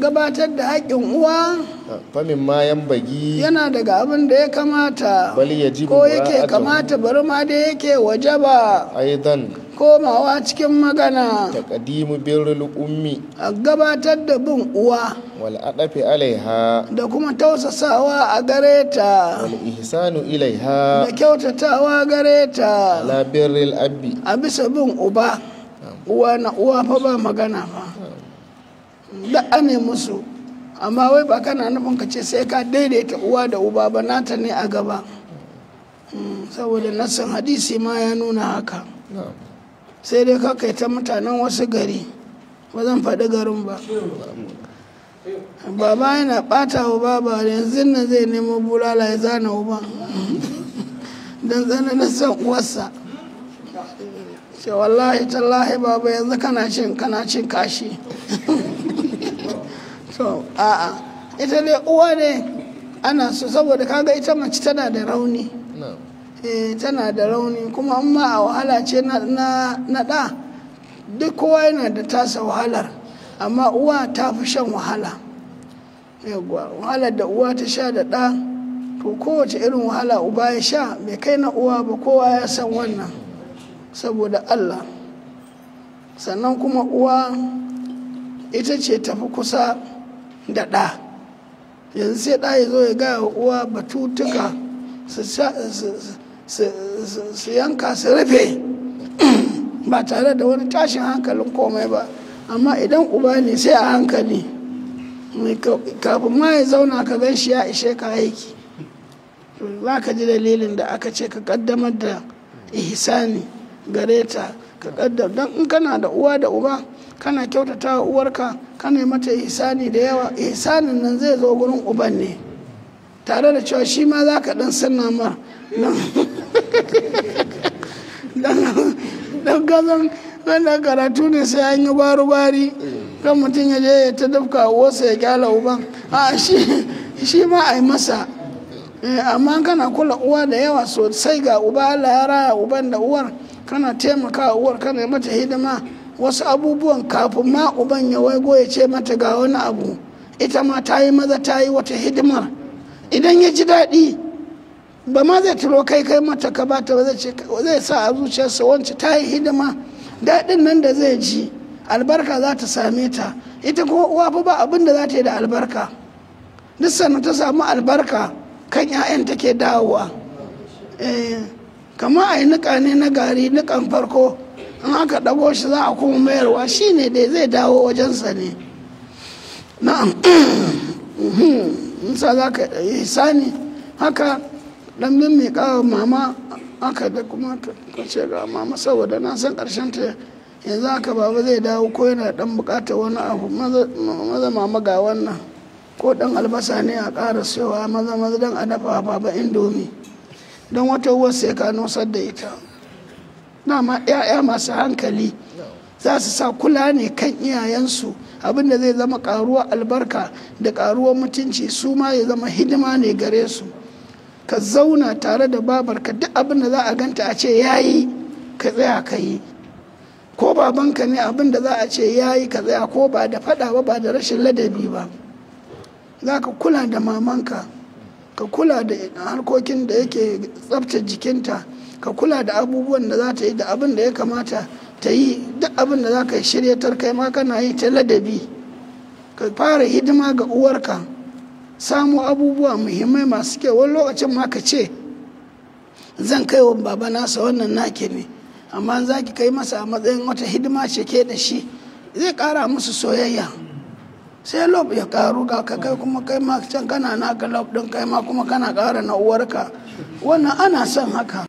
gabatar da haƙƙin uwa famin ma bagi yana daga abin da ya kamata bal yajibu ko yake mura'atuhu. kamata bari ma da yake wajaba aidan komawa cikin magana taqdimu birrul ummi a gabatar da bin uwa wal adafi alaiha da kuma tausasawa a gare ta wal ihsanu ilaiha da kyautatawa gare ta ala birril abbi a bisa bin uba uwa na uwa fa ba magana fa da ane musu amma wai ba kana nufin ka ce sai ka daidaita uwa da uba ba nata ne a gaba saboda nassin hadisi ma ya nuna haka sai dai ka kai ta mutanen wasu gari ba zan faɗi garin ba baba yana ɓata wa baba yanzu nan zai nemo bulala ya zana uban don tsananin son uwarsa ce wallahi tallahi baba yanzu kana cin kashi to a'a ita dai uwa ne ana so saboda kaga ita mace tana da rauni tana da rauni kuma amma a wahala ce na ɗa duk kowa yana da tasa wahalar amma uwa ta fi shan wahala wahalar da uwa ta sha da ɗa to kowace irin wahala uba ya sha bai kai na uwa ba kowa ya san wannan saboda Allah sannan kuma uwa ita ce tafi kusa da ɗa yanzu sai ɗa ya zo ya gaya wa uwa batutuka su yanka su rufe ba tare da wani tashin hankalin komai ba amma idan uba ne sai a hankali kafin ma ya zauna ka gan shi ya ishe ka aiki za ka ji dalilin da aka ce ka kaddamar da ihsani gare ta ka kaddam don in kana da uwa da uba kana kyautata wa uwarka kana mata ihsani da yawa ihsanin nan zai zo gurin uban ne tare da cewa shi ma za ka dan sanna mar dan gazan wanda karatu ne sai an yi bari kan mutum ya je ya ta dafka uwarsa ya kyala uban a shi ma a yi masa amma kana kula uwa da yawa sosai ga uba Allah ya raya uban da uwar kana taimaka uwar kana mata hidima wasu abubuwan kafin ma uban ya waigo ya ce mata ga wani abu ita ma ta yi maza ta yi wata hidimar idan ya ji daɗi ba ma zai turo kai mata ka bata ba zai sa a zuciyarsa wancan ta yi hidima daɗin nan da zai ji albarka za ta same ta ita kuma uwa fa ba abin da za ta yi da albarka duk sannan ta samu albarka kan 'ya'yan take dawowa kama a yi niƙa ne na gari niƙan farko in aka ɗago shi za a kuma mayarwa shi ne dai zai dawo wajensa ne na'am nisa za ka yi sani haka ɗan bin mai kawo mama aka da kuma ka ce ga mama saboda na san ƙarshen ta yanzu haka baba zai dawo ko yana ɗan buƙatar wani abu maza mama ga wannan ko ɗan albasa ne a ƙara cewa maza don a dafa baba indomi don wata uwar sai ka nosar da ita dama 'ya'ya masu hankali za su sa kula ne kan iyayensu abinda zai zama ƙaruwar albarka da ƙaruwar mutunci su ma ya zama hidima ne gare su ka zauna tare da babarka duk abinda za a ganta a ce yayi ka tsaya ka yi ko babanka ne abinda za a ce yayi ka tsaya ko ba da faɗa ba da rashin ladabi ba za ka kula da mamanka ka kula da harkokin da yake tsabtace jikinta ka kula da abubuwan da za ta yi da abin da ya kamata ta yi duk abin da za ka yi shiryatar kai ma kana yi ta ladabi ka fara hidima ga uwarka samu abubuwa muhimmai masu kyau wani lokacin ma ka ce zan kai wa baba nasa wannan nake ne amma za ki kai masa a matsayin wata hidima ce ke da shi zai kara musu soyayya sai lob ya karu ga kai kuma kai ma can kana naka lob din kai ma kuma kana kara na uwarka wannan ana son haka